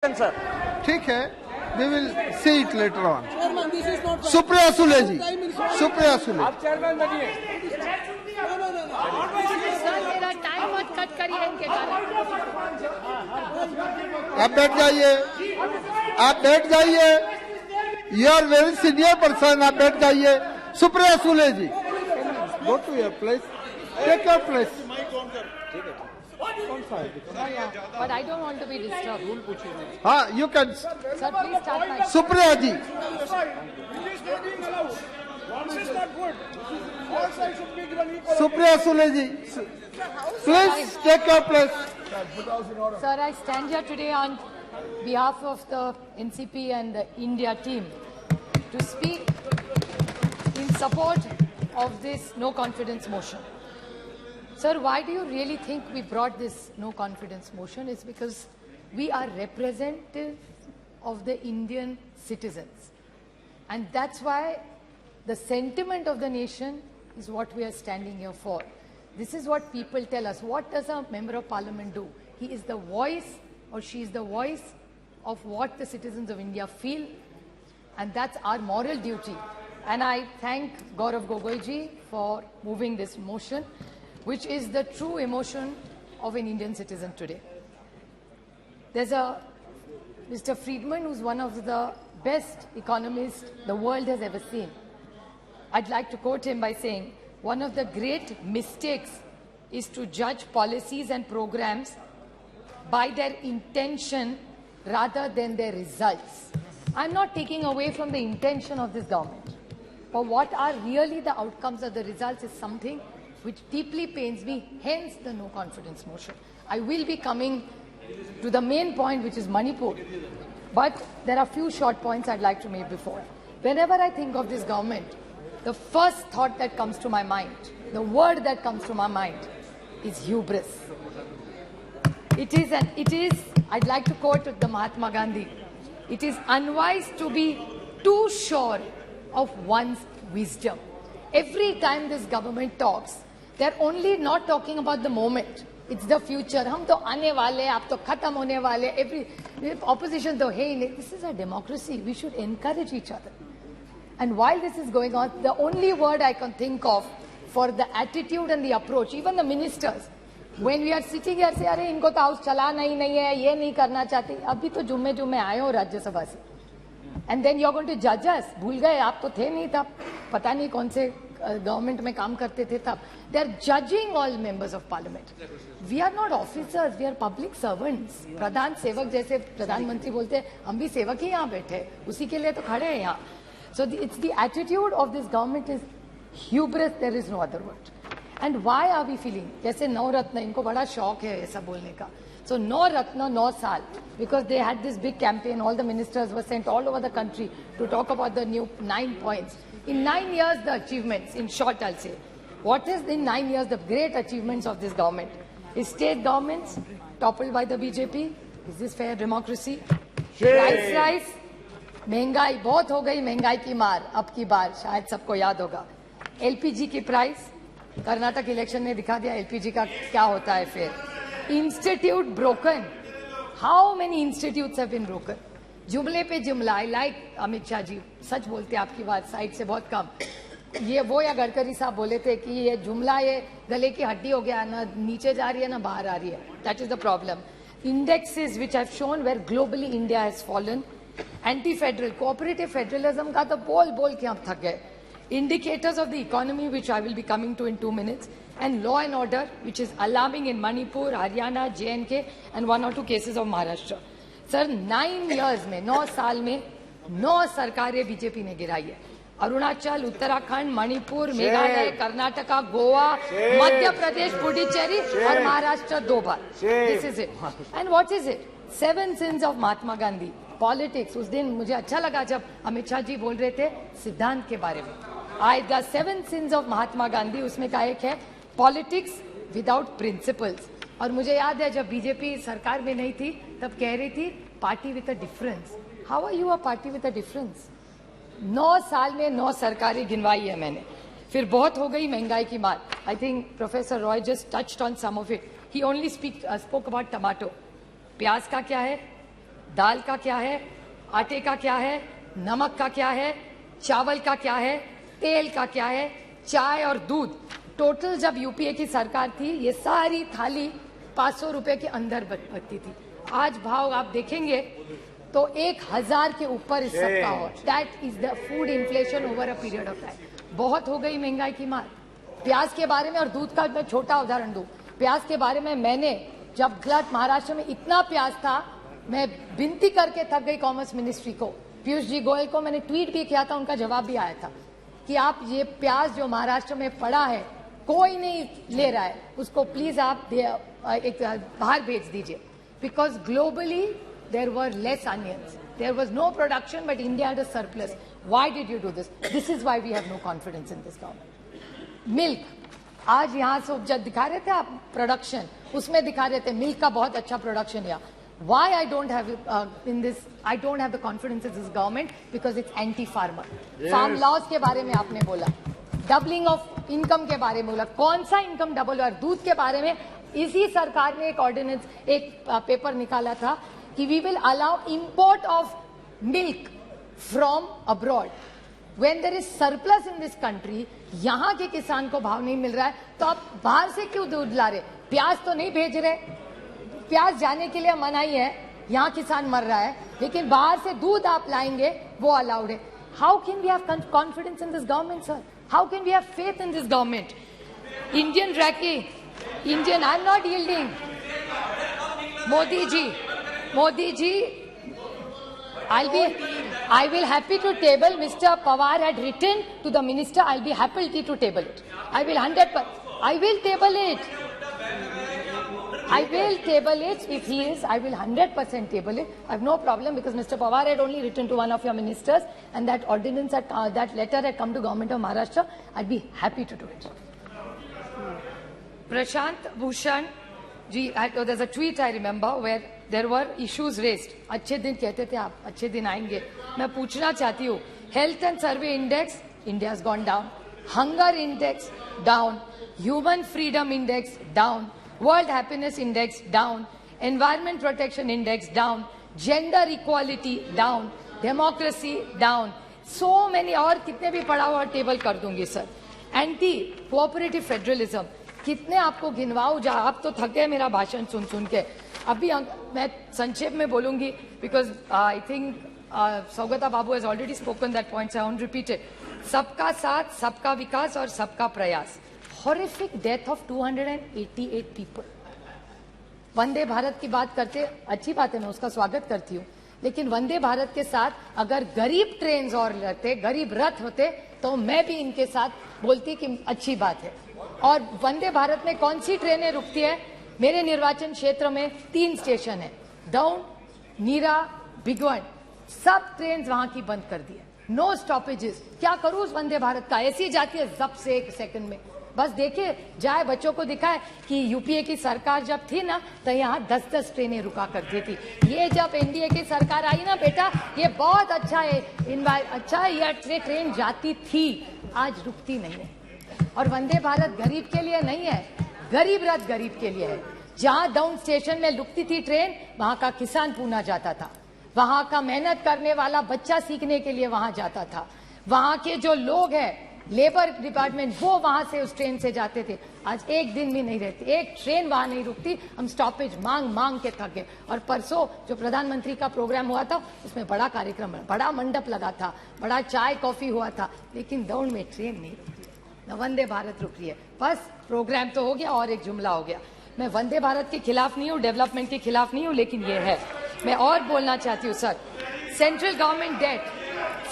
Sir. ठीक है, we will see it later on. Supriya Sule जी, सुप्रिया सुले. आप चेयरमैन बनिए. मेरा टाइम मत कट करिए इनके कारण. आप बैठ जाइए, आप बैठ जाइए. You are very senior person. आप बैठ जाइए. सुप्रिया सुले जी, go to your place. Take your place. But I don't want to be disturbed. हाँ, you can. Sir, please start my. Supriya ji, Supriya Sule ji, please take your place. Sir, I stand here today on behalf of the NCP and the India team to speak in support of this no confidence motion. Sir, why do you really think we brought this no confidence motion? It's because we are representative of the Indian citizens. And that's why the sentiment of the nation is what we are standing here for. This is what people tell us. What does a member of parliament do? He is the voice, or she is the voice of what the citizens of India feel, and that's our moral duty. And I thank Gaurav Gogoiji for moving this motion, which is the true emotion of an Indian citizen today. There's a Mr. Friedman, who's one of the best economists the world has ever seen. I'd like to quote him by saying, one of the great mistakes is to judge policies and programs by their intention rather than their results. I'm not taking away from the intention of this government, but what are really the outcomes of the results is something which deeply pains me, hence the no confidence motion. I will be coming to the main point, which is Manipur, but there are few short points I'd like to make before. Whenever I think of this government, the first thought that comes to my mind, the word that comes to my mind is hubris. It is, I'd like to quote the Mahatma Gandhi, it is unwise to be too sure of one's wisdom. Every time this government talks, they're only not talking about the moment. It's the future. हम तो आने वाले, आप तो खत्म होने वाले. Every opposition तो है ही नहीं. This is a democracy. We should encourage each other. And while this is going on, the only word I can think of for the attitude and the approach, even the ministers, when we are sitting here, say, अरे इनको तो house चलाना ही नहीं है, ये नहीं करना चाहती. अभी तो जुम्मे आए हो राज्यसभा से. And then you're going to judge us. भूल गए, आप तो थे नहीं तब. पता नहीं कौन से गवर्नमेंट में काम करते थे तब. They are judging all members of parliament. We are not officers, we are public servants. प्रधान सेवक जैसे प्रधानमंत्री बोलते हैं, हम भी सेवक ही यहाँ बैठे, उसी के लिए तो खड़े हैं यहाँ. So it's the attitude of this government is hubris, there is no other word. And why are we feeling? जैसे नौ रत्न, इनको बड़ा शौक है ऐसा बोलने का. So नौ रत्न, 9 साल, because they had this big campaign, all the ministers were sent all over the country to talk about the new 9 points. In 9 years, the achievements, in short I'll say, what is in 9 years the great achievements of this government? Is state governments toppled by the BJP? Is this fair democracy? Price, महंगाई बहुत हो गई, महंगाई की मार अब की बार शायद सबको याद होगा. एलपीजी की प्राइस, कर्नाटक इलेक्शन ने दिखा दिया एलपीजी का क्या होता है फिर. Institute broken, how many institutes have been broken. जुमले पे जुमला. आई लाइक अमित शाह जी, सच बोलते हैं आपकी बात साइड से बहुत कम. ये वो या गडकरी साहब बोले थे कि ये जुमला ये गले की हड्डी हो गया, ना नीचे जा रही है ना बाहर आ रही है. That is the problem. Indexes which have shown where globally India has fallen. Anti federal cooperative federalism का तो बोल बोल के हम थक गए. Indicators of the economy, which I will be coming to in 2 minutes, and law and order, which is alarming in Manipur, Haryana, J&K, and 1 or 2 cases of Maharashtra. Sir, 9 years में, 9 साल में 9 सरकारें बीजेपी ने गिराई है. अरुणाचल, उत्तराखंड, मणिपुर, मेघालय, कर्नाटका, गोवा, मध्य प्रदेश, पुडुचेरी और महाराष्ट्र 2 बार. This is it. And what is it? 7 sins of Mahatma Gandhi. Politics. उस दिन मुझे अच्छा लगा जब अमित शाह जी बोल रहे थे सिद्धांत के बारे में. The 7 sins of Mahatma Gandhi, उसमें का एक है पॉलिटिक्स विदाउट प्रिंसिपल्स. और मुझे याद है जब बीजेपी सरकार में नहीं थी तब कह रही थी party with a difference. How are you a party with a difference? 9 साल में 9 सरकारें गिनवाई है मैंने. फिर बहुत हो गई महंगाई की मार. I think professor Roy just touched on some of it. He only spoke about tomato. प्याज का क्या है? दाल का क्या है, आटे का क्या है, नमक का क्या है, चावल का क्या है, तेल का क्या है, चाय और दूध, टोटल जब यूपीए की सरकार थी ये सारी थाली 500 रुपए के अंदर बनती थी। आज भाव आप देखेंगे तो 1000 के ऊपर इस सब का हो। That is the food inflation over a period of time. बहुत हो गई महंगाई की मार। प्याज के बारे में और दूध का मैं छोटा उदाहरण दूं। प्याज के बारे में मैंने जब महाराष्ट्र में इतना प्याज था, मैं विनती करके थक गई कॉमर्स मिनिस्ट्री को, पीयूष जी गोयल को मैंने ट्वीट भी किया था, उनका जवाब भी आया था कि आप ये प्याज जो महाराष्ट्र में पड़ा है कोई नहीं ले रहा है, उसको प्लीज आप एक बाहर भेज दीजिए। Because globally there were less onions, there was no production but India had a surplus. Why did you do this? This is why we have no confidence in this government. Milk, आज यहाँ से जब दिखा रहे थे आप production, उसमें दिखा रहे थे मिल्क का बहुत अच्छा प्रोडक्शन है। Why I don't have I don't have the confidence in this government because it's anti-farmer. Yes. Farm laws के बारे में आपने बोला, डबलिंग ऑफ इनकम के बारे में बोला, कौन सा इनकम डबल हुआ? दूध के बारे में इसी सरकार ने एक ऑर्डिनेंस, एक पेपर निकाला था कि we will allow import of milk from abroad when there is surplus in this country. यहाँ के किसान को भाव नहीं मिल रहा है तो आप बाहर से क्यों दूध ला रहे? प्याज तो नहीं भेज रहे, प्याज जाने के लिए मनाही है, यहाँ किसान मर रहा है, लेकिन बाहर से दूध आप लाएंगे वो अलाउड है। How can we have confidence in this government sir? How can we have faith in this government? Indian रैकी, Indian, I am not yielding. Modi ji, I will happy to table. Mr. Pawar had written to the minister. I'll be happy to table it. I will 100%. I will table it. I will table it if he is. I will 100% table it. I have no problem because Mr. Pawar had only written to one of your ministers, and that ordinance, that letter had come to government of Maharashtra. I'd be happy to do it. Prashant Bhushan ji, there's a tweet I remember where there were issues raised. अच्छे दिन कहते थे आप, अच्छे दिन आएंगे। मैं पूछना चाहती हूँ, health and survey index India has gone down, hunger index down, human freedom index down, world happiness index down, environment protection index down, gender equality down, democracy down, so many, और कितने भी पढ़ा हुआ टेबल कर दूंगी sir. Anti cooperative federalism, कितने आपको गिनवाऊं? जा आप तो थके मेरा भाषण सुन सुन के। अभी मैं संक्षेप में बोलूंगी because I think Saugata Babu has already spoken that points, I won't repeat it. सबका साथ, सबका विकास और सबका प्रयास। Horrific death of 288 people. Vande Bharat की बात करते, अच्छी बात है, मैं उसका स्वागत करती हूँ, लेकिन वंदे भारत के साथ अगर गरीब ट्रेन और रहते, गरीब रथ होते, तो मैं भी इनके साथ बोलती कि अच्छी बात है। और वंदे भारत में कौन सी ट्रेनें रुकती है? मेरे निर्वाचन क्षेत्र में 3 स्टेशन है, डाउन, नीरा, बिगवन, सब ट्रेन वहां की बंद कर दी है, नो स्टॉपेजेस। क्या करूं उस वंदे भारत का? ऐसी जाती है जब से 1 सेकंड में। बस देखे जाए, बच्चों को दिखाए कि यूपीए की सरकार जब थी ना तो यहाँ 10-10 ट्रेनें रुका करती थी। ये जब एनडीए की सरकार आई ना बेटा, ये बहुत अच्छा है, अच्छा है, ये ट्रेन जाती थी, आज रुकती नहीं है। और वंदे भारत गरीब के लिए नहीं है, गरीब रथ गरीब के लिए है। जहां डाउन स्टेशन में रुकती थी ट्रेन, वहां का किसान पूना जाता था, वहां का मेहनत करने वाला बच्चा सीखने के लिए वहां जाता था, वहां के जो लोग हैं लेबर डिपार्टमेंट, वो वहां से उस ट्रेन से जाते थे। आज एक दिन भी नहीं रहती, एक ट्रेन वहां नहीं रुकती। हम स्टॉपेज मांग मांग के थक गए। और परसों जो प्रधानमंत्री का प्रोग्राम हुआ था, उसमें बड़ा कार्यक्रम, बड़ा मंडप लगा था, बड़ा चाय कॉफी हुआ था, लेकिन दौड़ में ट्रेन नहीं रुकी, न वंदे भारत रुक रही है। बस प्रोग्राम तो हो गया और एक जुमला हो गया। मैं वंदे भारत के खिलाफ नहीं हूँ, डेवलपमेंट के खिलाफ नहीं हूँ, लेकिन ये है। मैं और बोलना चाहती हूँ sir, central government debt,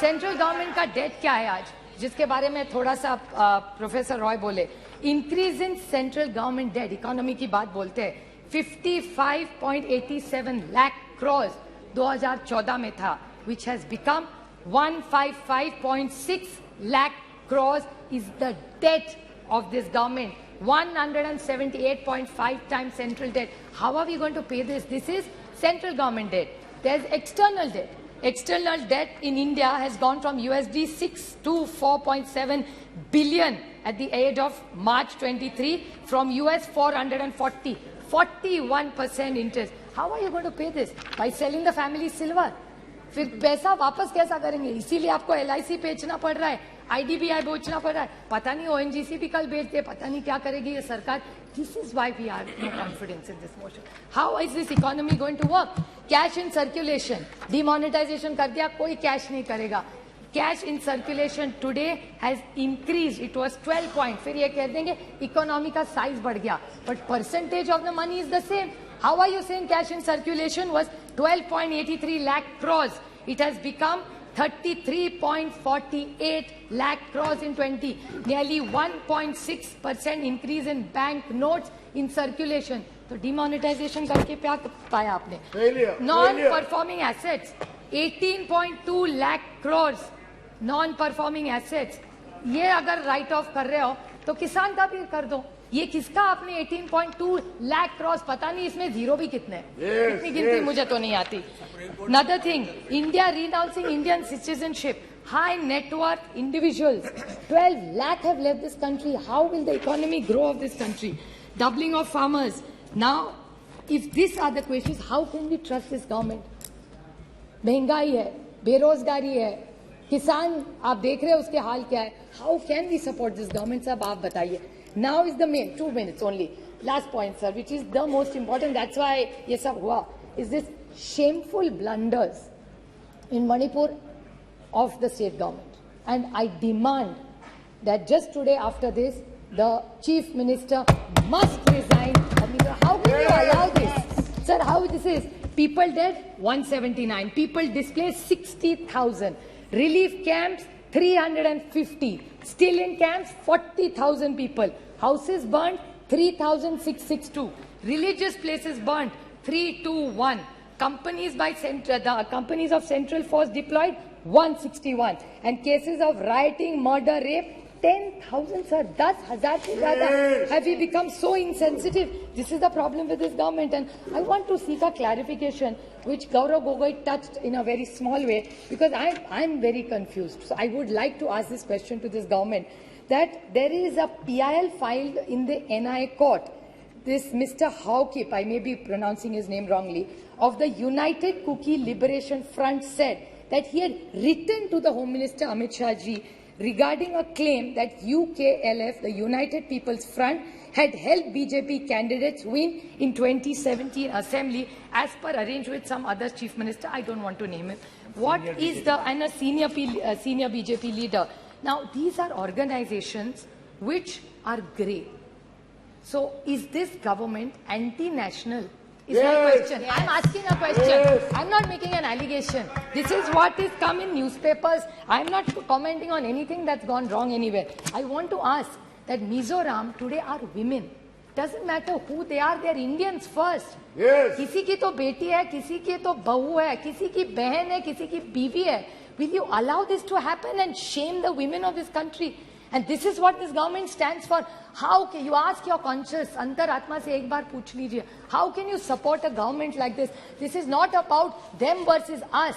central government का डेट क्या है आज, जिसके बारे में थोड़ा सा प्रोफेसर रॉय बोले। Increase in central government debt, economy की बात बोलते हैं, 55.87 लाख करोड़ 2014 में था, which has become 155.6 lakh crores is the debt of this government. 178.5 times central debt. How are we going to pay this? This is central government debt. There's external debt. External debt in India has gone from USD 6 to 4.7 billion at the end of March 23 from US 440. 41% interest. How are you going to pay this? By selling the family silver? फिर पैसा वापस कैसा करेंगे? इसीलिए आपको LIC बेचना पड़ रहा है, IDBI बेचना पड़ रहा है, पता नहीं ONGC भी कल बेच दे, पता नहीं क्या करेगी ये सरकार. This is why we are no confidence in this motion. How is this economy going to work? Cash in circulation, demonetization कर दिया, कोई cash नहीं करेगा. Cash in circulation today has increased. It was 12 point. फिर ये कह देंगे economy का size बढ़ गया, but percentage of the money is the same. How are you saying cash in circulation was 12.83 lakh crores? It has become 33.48 lakh crores in 20. Nearly 1.6% increase in bank notes in circulation. तो demonetization करके क्या पाया आपने? Non-performing assets, 18.2 lakh crores. Non-performing assets. ये अगर write off कर रहे हो तो किसान का भी कर दो. ये किसका आपने 18.2 लाख क्रॉस, पता नहीं इसमें जीरो भी कितने इतनी गिनती मुझे तो नहीं आती. Another thing, India renouncing Indian citizenship, high net worth individuals, 12 lakh have left this country. How will the economy grow of this country? Doubling of farmers. Now, if these are the questions, how can we trust this government? महंगाई है, बेरोजगारी है, किसान आप देख रहे हैं उसके हाल क्या है. How can we support this government? साहब आप बताइए. Now is the main 2 minutes only. Last point, sir, which is the most important. That's why yes, sir, hua, is this shameful blunders in Manipur of the state government. And I demand that just today after this, the chief minister must resign. How can you allow this? Sir, how this is? People dead, 179. People displaced, 60,000. Relief camps, 350. Still in camps, 40,000 people. Houses burned, 3,662. Religious places burned, 321. Companies by the companies of Central Force deployed, 161. And cases of rioting, murder, rape, 10,000, sir. 10,000 se zyada. Have we become so insensitive? This is the problem with this government. And I want to seek a clarification, which Gaurav Gogoi touched in a very small way, because I'm very confused. So I would like to ask this question to this government, that there is a PIL filed in the NIA court. This Mr. Haukip, I may be pronouncing his name wrongly, of the United Kuki Liberation Front said that he had written to the Home Minister Amit Shah ji regarding a claim that UKLF, the United People's Front, had helped BJP candidates win in 2017 assembly as per arranged with some other chief minister. I don't want to name him. What is the, and a senior BJP leader. Now, these are organizations which are grey. So, is this government anti-national? Is my question. Yes. I'm asking a question. Yes. I'm not making an allegation. This is what is come in newspapers. I'm not commenting on anything that's gone wrong anywhere. I want to ask that Mizoram today are women. Doesn't matter who they are, they're Indians first. Yes. किसी की तो बेटी है, किसी की तो बहू है, किसी की बहन है, किसी की बीवी है. Will you allow this to happen and shame the women of this country? And this is what this government stands for. How can you ask your conscience, Antaratma se ek baar pooch lijiye, how can you support a government like this? This is not about them versus us.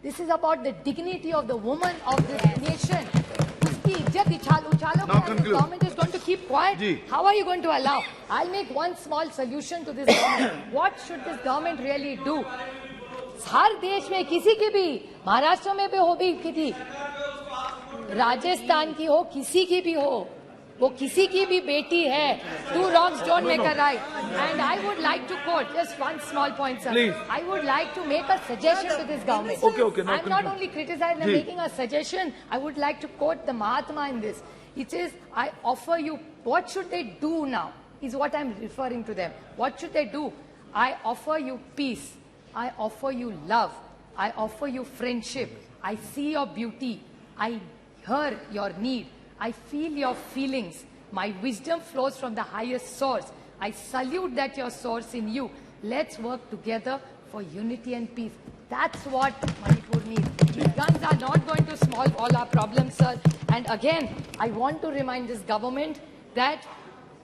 This is about the dignity of the woman of this nation. Uski izzat uchaloge and this government is going to keep quiet. How are you going to allow? I'll make one small solution to this government. What should this government really do? हर देश में किसी की भी, महाराष्ट्र में भी हो भी किसी, राजस्थान की हो, किसी की भी हो, वो किसी की भी बेटी है. Two wrongs don't make a right. And I would like to quote just one small point, sir. Please. I would like to make a suggestion to this government. Okay. I'm not only criticizing, I'm making a suggestion. I would like to quote the Mahatma in this. It says, I offer you, what should they do now? Is what I'm referring to them. What should they do? I offer you peace. I offer you love. I offer you friendship. I see your beauty. I hear your need. I feel your feelings. My wisdom flows from the highest source. I salute that your source in you. Let's work together for unity and peace. That's what Manipur needs. These guns are not going to solve all our problems, sir. And again, I want to remind this government that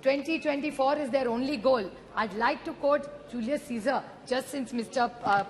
2024 is their only goal. I'd like to quote Julius Caesar, just since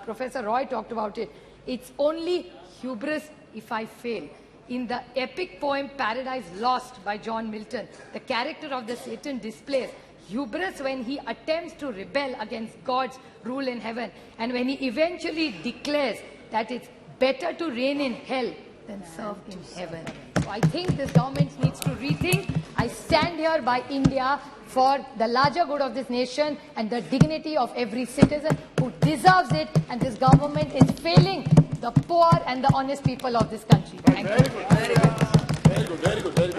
Professor Roy talked about it. It's only hubris if I fail. In the epic poem Paradise Lost by John Milton, the character of the Satan displays hubris when he attempts to rebel against God's rule in heaven, and when he eventually declares that it's better to reign in hell than serve in heaven. So I think this government needs to rethink. I stand here by India for the larger good of this nation and the dignity of every citizen who deserves it, and this government is failing the poor and the honest people of this country. Thank you. Very good.